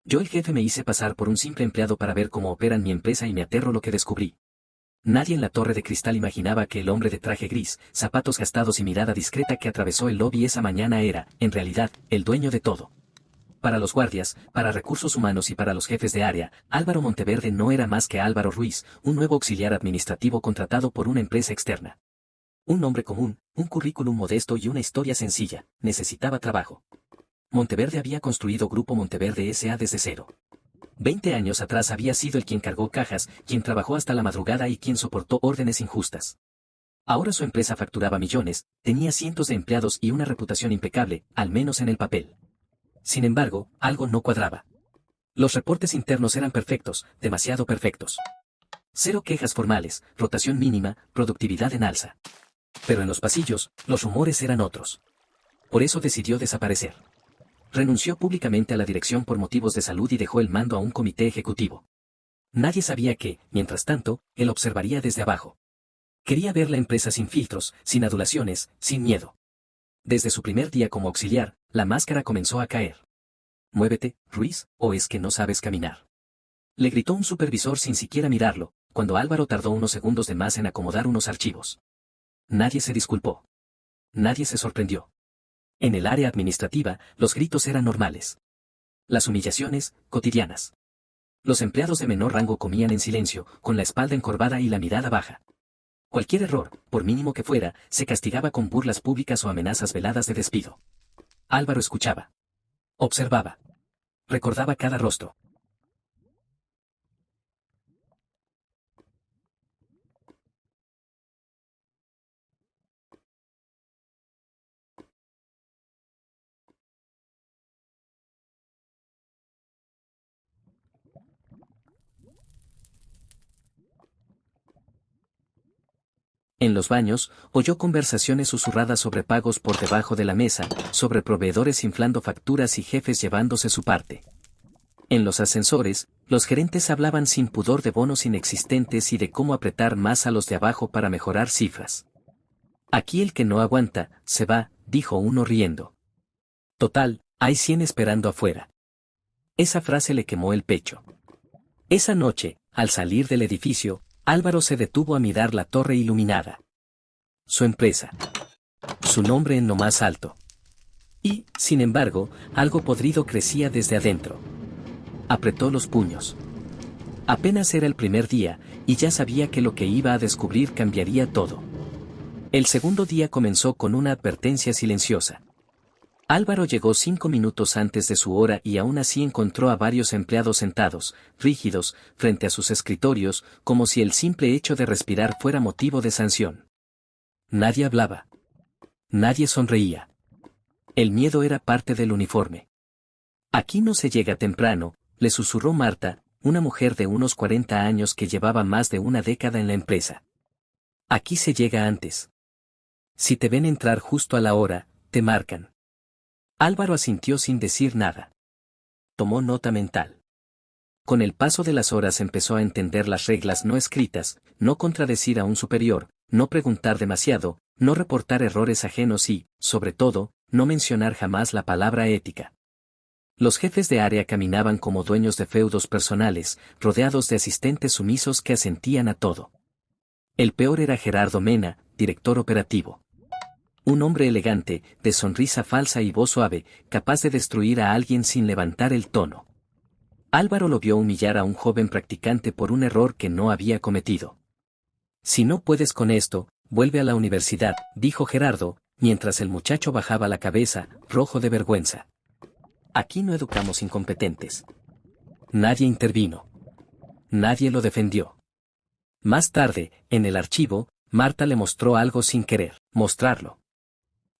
Yo el jefe me hice pasar por un simple empleado para ver cómo operan mi empresa y me aterró lo que descubrí. Nadie en la torre de cristal imaginaba que el hombre de traje gris, zapatos gastados y mirada discreta que atravesó el lobby esa mañana era, en realidad, el dueño de todo. Para los guardias, para recursos humanos y para los jefes de área, Álvaro Monteverde no era más que Álvaro Ruiz, un nuevo auxiliar administrativo contratado por una empresa externa. Un nombre común, un currículum modesto y una historia sencilla, necesitaba trabajo. Monteverde había construido Grupo Monteverde S.A. desde cero. 20 años atrás había sido el quien cargó cajas, quien trabajó hasta la madrugada y quien soportó órdenes injustas. Ahora su empresa facturaba millones, tenía cientos de empleados y una reputación impecable, al menos en el papel. Sin embargo, algo no cuadraba. Los reportes internos eran perfectos, demasiado perfectos. Cero quejas formales, rotación mínima, productividad en alza. Pero en los pasillos, los rumores eran otros. Por eso decidió desaparecer. Renunció públicamente a la dirección por motivos de salud y dejó el mando a un comité ejecutivo. Nadie sabía que, mientras tanto, él observaría desde abajo. Quería ver la empresa sin filtros, sin adulaciones, sin miedo. Desde su primer día como auxiliar, la máscara comenzó a caer. «Muévete, Ruiz, ¿o es que no sabes caminar?», le gritó un supervisor sin siquiera mirarlo, cuando Álvaro tardó unos segundos de más en acomodar unos archivos. Nadie se disculpó. Nadie se sorprendió. En el área administrativa, los gritos eran normales. Las humillaciones, cotidianas. Los empleados de menor rango comían en silencio, con la espalda encorvada y la mirada baja. Cualquier error, por mínimo que fuera, se castigaba con burlas públicas o amenazas veladas de despido. Álvaro escuchaba. Observaba. Recordaba cada rostro. En los baños, oyó conversaciones susurradas sobre pagos por debajo de la mesa, sobre proveedores inflando facturas y jefes llevándose su parte. En los ascensores, los gerentes hablaban sin pudor de bonos inexistentes y de cómo apretar más a los de abajo para mejorar cifras. Aquí el que no aguanta, se va, dijo uno riendo. Total, hay 100 esperando afuera. Esa frase le quemó el pecho. Esa noche, al salir del edificio, Álvaro se detuvo a mirar la torre iluminada. Su empresa. Su nombre en lo más alto. Y, sin embargo, algo podrido crecía desde adentro. Apretó los puños. Apenas era el primer día, y ya sabía que lo que iba a descubrir cambiaría todo. El segundo día comenzó con una advertencia silenciosa. Álvaro llegó 5 minutos antes de su hora y aún así encontró a varios empleados sentados, rígidos, frente a sus escritorios, como si el simple hecho de respirar fuera motivo de sanción. Nadie hablaba. Nadie sonreía. El miedo era parte del uniforme. «Aquí no se llega temprano», le susurró Marta, una mujer de unos 40 años que llevaba más de una década en la empresa. «Aquí se llega antes. Si te ven entrar justo a la hora, te marcan». Álvaro asintió sin decir nada. Tomó nota mental. Con el paso de las horas empezó a entender las reglas no escritas, no contradecir a un superior, no preguntar demasiado, no reportar errores ajenos y, sobre todo, no mencionar jamás la palabra ética. Los jefes de área caminaban como dueños de feudos personales, rodeados de asistentes sumisos que asentían a todo. El peor era Gerardo Mena, director operativo. Un hombre elegante, de sonrisa falsa y voz suave, capaz de destruir a alguien sin levantar el tono. Álvaro lo vio humillar a un joven practicante por un error que no había cometido. «Si no puedes con esto, vuelve a la universidad», dijo Gerardo, mientras el muchacho bajaba la cabeza, rojo de vergüenza. «Aquí no educamos incompetentes». Nadie intervino. Nadie lo defendió. Más tarde, en el archivo, Marta le mostró algo sin querer mostrarlo.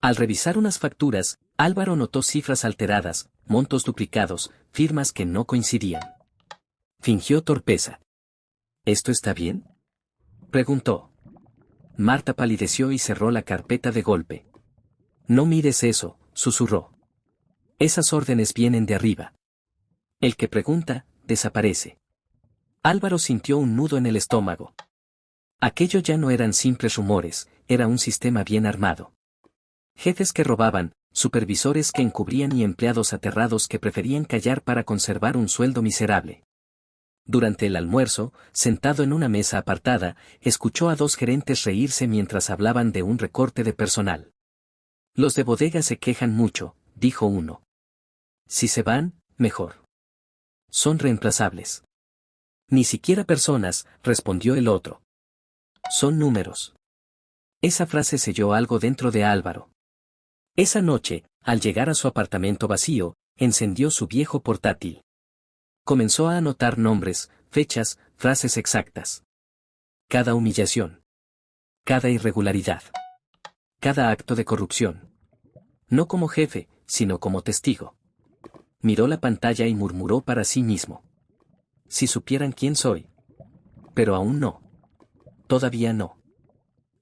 Al revisar unas facturas, Álvaro notó cifras alteradas, montos duplicados, firmas que no coincidían. Fingió torpeza. «¿Esto está bien?», preguntó. Marta palideció y cerró la carpeta de golpe. «No mires eso», susurró. «Esas órdenes vienen de arriba. El que pregunta, desaparece». Álvaro sintió un nudo en el estómago. Aquello ya no eran simples rumores, era un sistema bien armado. Jefes que robaban, supervisores que encubrían y empleados aterrados que preferían callar para conservar un sueldo miserable. Durante el almuerzo, sentado en una mesa apartada, escuchó a dos gerentes reírse mientras hablaban de un recorte de personal. Los de bodega se quejan mucho, dijo uno. Si se van, mejor. Son reemplazables. Ni siquiera personas, respondió el otro. Son números. Esa frase selló algo dentro de Álvaro. Esa noche, al llegar a su apartamento vacío, encendió su viejo portátil. Comenzó a anotar nombres, fechas, frases exactas. Cada humillación. Cada irregularidad. Cada acto de corrupción. No como jefe, sino como testigo. Miró la pantalla y murmuró para sí mismo. Si supieran quién soy. Pero aún no. Todavía no.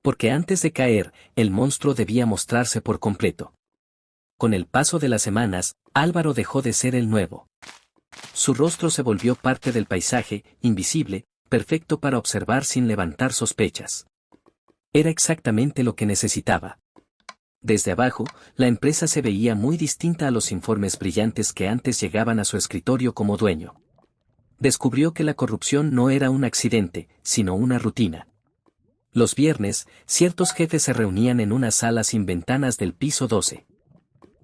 Porque antes de caer, el monstruo debía mostrarse por completo. Con el paso de las semanas, Álvaro dejó de ser el nuevo. Su rostro se volvió parte del paisaje, invisible, perfecto para observar sin levantar sospechas. Era exactamente lo que necesitaba. Desde abajo, la empresa se veía muy distinta a los informes brillantes que antes llegaban a su escritorio como dueño. Descubrió que la corrupción no era un accidente, sino una rutina. Los viernes, ciertos jefes se reunían en una sala sin ventanas del piso 12.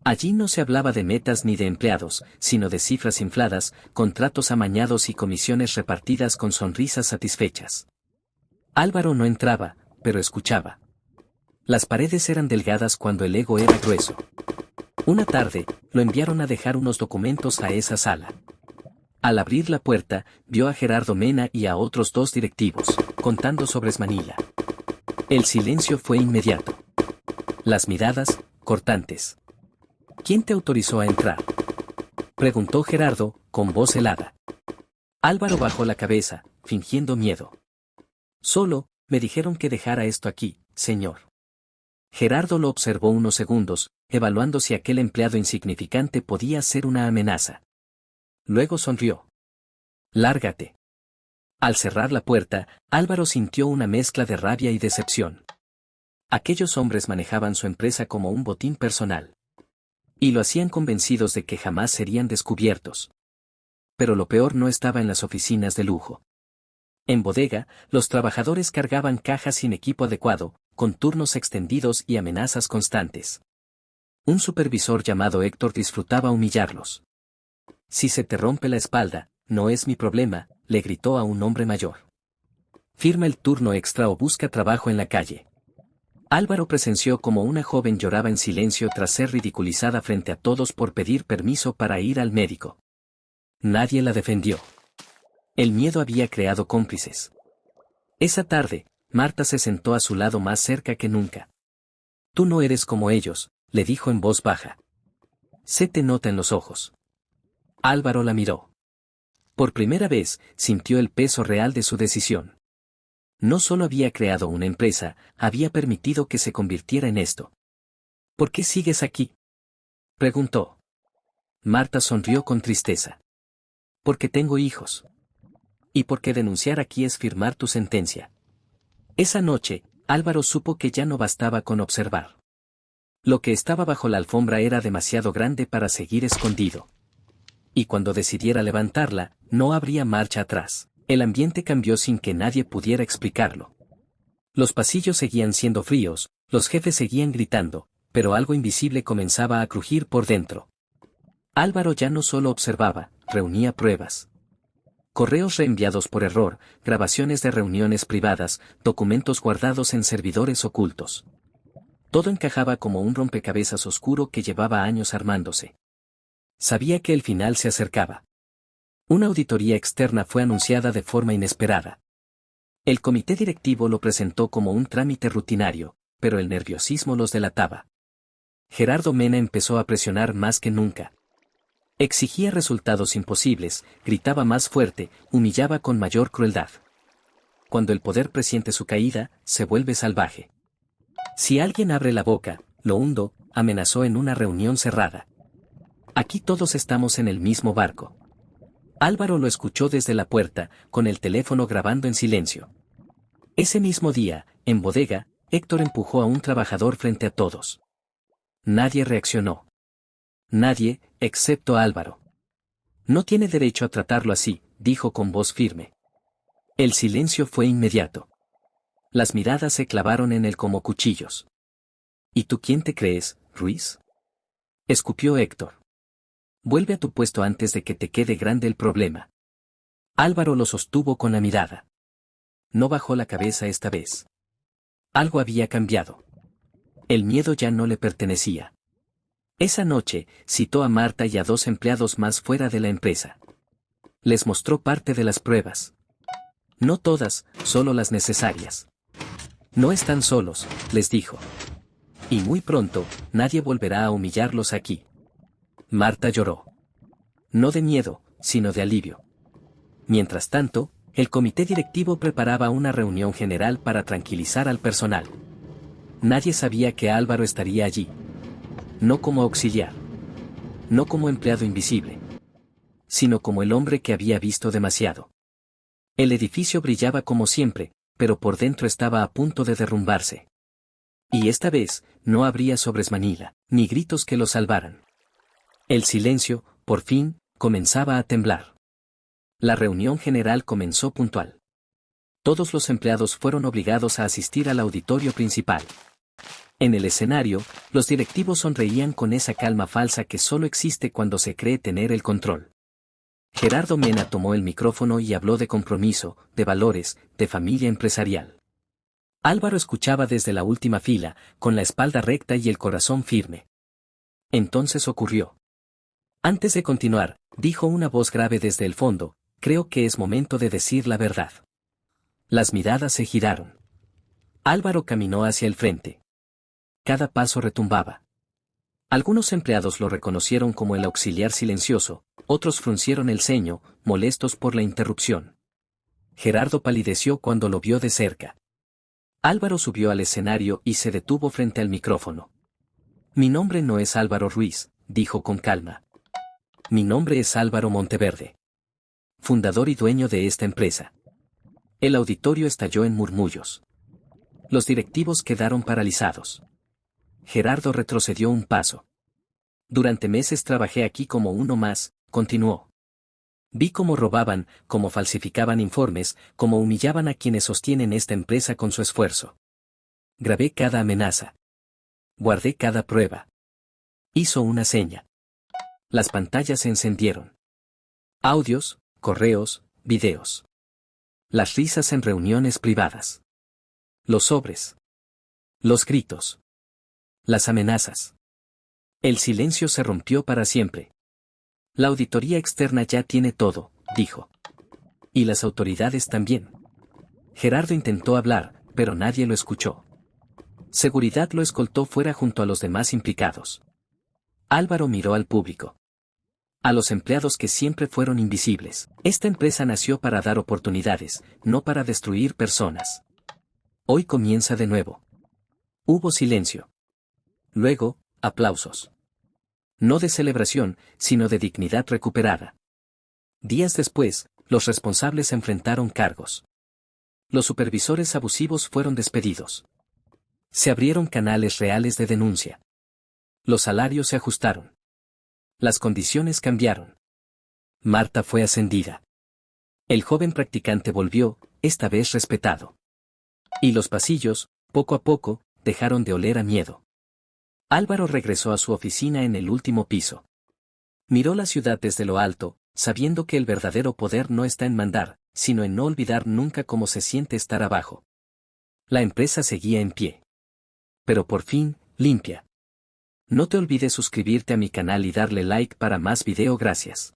Allí no se hablaba de metas ni de empleados, sino de cifras infladas, contratos amañados y comisiones repartidas con sonrisas satisfechas. Álvaro no entraba, pero escuchaba. Las paredes eran delgadas cuando el ego era grueso. Una tarde, lo enviaron a dejar unos documentos a esa sala. Al abrir la puerta, vio a Gerardo Mena y a otros dos directivos, contando sobres Manila. El silencio fue inmediato. Las miradas, cortantes. ¿Quién te autorizó a entrar?, preguntó Gerardo, con voz helada. Álvaro bajó la cabeza, fingiendo miedo. Solo, me dijeron que dejara esto aquí, señor. Gerardo lo observó unos segundos, evaluando si aquel empleado insignificante podía ser una amenaza. Luego sonrió. Lárgate. Al cerrar la puerta, Álvaro sintió una mezcla de rabia y decepción. Aquellos hombres manejaban su empresa como un botín personal. Y lo hacían convencidos de que jamás serían descubiertos. Pero lo peor no estaba en las oficinas de lujo. En bodega, los trabajadores cargaban cajas sin equipo adecuado, con turnos extendidos y amenazas constantes. Un supervisor llamado Héctor disfrutaba humillarlos. Si se te rompe la espalda, no es mi problema, le gritó a un hombre mayor. Firma el turno extra o busca trabajo en la calle. Álvaro presenció como una joven lloraba en silencio tras ser ridiculizada frente a todos por pedir permiso para ir al médico. Nadie la defendió. El miedo había creado cómplices. Esa tarde, Marta se sentó a su lado más cerca que nunca. Tú no eres como ellos, le dijo en voz baja. Se te nota en los ojos. Álvaro la miró. Por primera vez, sintió el peso real de su decisión. No solo había creado una empresa, había permitido que se convirtiera en esto. ¿Por qué sigues aquí?, preguntó. Marta sonrió con tristeza. Porque tengo hijos. Y porque denunciar aquí es firmar tu sentencia. Esa noche, Álvaro supo que ya no bastaba con observar. Lo que estaba bajo la alfombra era demasiado grande para seguir escondido. Y cuando decidiera levantarla, no habría marcha atrás. El ambiente cambió sin que nadie pudiera explicarlo. Los pasillos seguían siendo fríos, los jefes seguían gritando, pero algo invisible comenzaba a crujir por dentro. Álvaro ya no solo observaba, reunía pruebas. Correos reenviados por error, grabaciones de reuniones privadas, documentos guardados en servidores ocultos. Todo encajaba como un rompecabezas oscuro que llevaba años armándose. Sabía que el final se acercaba. Una auditoría externa fue anunciada de forma inesperada. El comité directivo lo presentó como un trámite rutinario, pero el nerviosismo los delataba. Gerardo Mena empezó a presionar más que nunca. Exigía resultados imposibles, gritaba más fuerte, humillaba con mayor crueldad. Cuando el poder presiente su caída, se vuelve salvaje. Si alguien abre la boca, lo hundo, amenazó en una reunión cerrada. Aquí todos estamos en el mismo barco. Álvaro lo escuchó desde la puerta, con el teléfono grabando en silencio. Ese mismo día, en bodega, Héctor empujó a un trabajador frente a todos. Nadie reaccionó. Nadie, excepto Álvaro. No tiene derecho a tratarlo así, dijo con voz firme. El silencio fue inmediato. Las miradas se clavaron en él como cuchillos. ¿Y tú quién te crees, Ruiz? Escupió Héctor. Vuelve a tu puesto antes de que te quede grande el problema. Álvaro lo sostuvo con la mirada. No bajó la cabeza esta vez. Algo había cambiado. El miedo ya no le pertenecía. Esa noche, citó a Marta y a 2 empleados más fuera de la empresa. Les mostró parte de las pruebas. No todas, solo las necesarias. No están solos, les dijo. Y muy pronto, nadie volverá a humillarlos aquí. Marta lloró. No de miedo, sino de alivio. Mientras tanto, el comité directivo preparaba una reunión general para tranquilizar al personal. Nadie sabía que Álvaro estaría allí. No como auxiliar. No como empleado invisible. Sino como el hombre que había visto demasiado. El edificio brillaba como siempre, pero por dentro estaba a punto de derrumbarse. Y esta vez, no habría sobres Manila, ni gritos que lo salvaran. El silencio, por fin, comenzaba a temblar. La reunión general comenzó puntual. Todos los empleados fueron obligados a asistir al auditorio principal. En el escenario, los directivos sonreían con esa calma falsa que solo existe cuando se cree tener el control. Gerardo Mena tomó el micrófono y habló de compromiso, de valores, de familia empresarial. Álvaro escuchaba desde la última fila, con la espalda recta y el corazón firme. Entonces ocurrió. Antes de continuar, dijo una voz grave desde el fondo, creo que es momento de decir la verdad. Las miradas se giraron. Álvaro caminó hacia el frente. Cada paso retumbaba. Algunos empleados lo reconocieron como el auxiliar silencioso, otros fruncieron el ceño, molestos por la interrupción. Gerardo palideció cuando lo vio de cerca. Álvaro subió al escenario y se detuvo frente al micrófono. Mi nombre no es Álvaro Ruiz, dijo con calma. Mi nombre es Álvaro Monteverde. Fundador y dueño de esta empresa. El auditorio estalló en murmullos. Los directivos quedaron paralizados. Gerardo retrocedió un paso. Durante meses trabajé aquí como uno más, continuó. Vi cómo robaban, cómo falsificaban informes, cómo humillaban a quienes sostienen esta empresa con su esfuerzo. Grabé cada amenaza. Guardé cada prueba. Hizo una seña. Las pantallas se encendieron. Audios, correos, videos. Las risas en reuniones privadas. Los sobres. Los gritos. Las amenazas. El silencio se rompió para siempre. La auditoría externa ya tiene todo, dijo. Y las autoridades también. Gerardo intentó hablar, pero nadie lo escuchó. Seguridad lo escoltó fuera junto a los demás implicados. Álvaro miró al público. A los empleados que siempre fueron invisibles. Esta empresa nació para dar oportunidades, no para destruir personas. Hoy comienza de nuevo. Hubo silencio. Luego, aplausos. No de celebración, sino de dignidad recuperada. Días después, los responsables enfrentaron cargos. Los supervisores abusivos fueron despedidos. Se abrieron canales reales de denuncia. Los salarios se ajustaron. Las condiciones cambiaron. Marta fue ascendida. El joven practicante volvió, esta vez respetado. Y los pasillos, poco a poco, dejaron de oler a miedo. Álvaro regresó a su oficina en el último piso. Miró la ciudad desde lo alto, sabiendo que el verdadero poder no está en mandar, sino en no olvidar nunca cómo se siente estar abajo. La empresa seguía en pie. Pero por fin, limpia. No te olvides suscribirte a mi canal y darle like para más video. Gracias.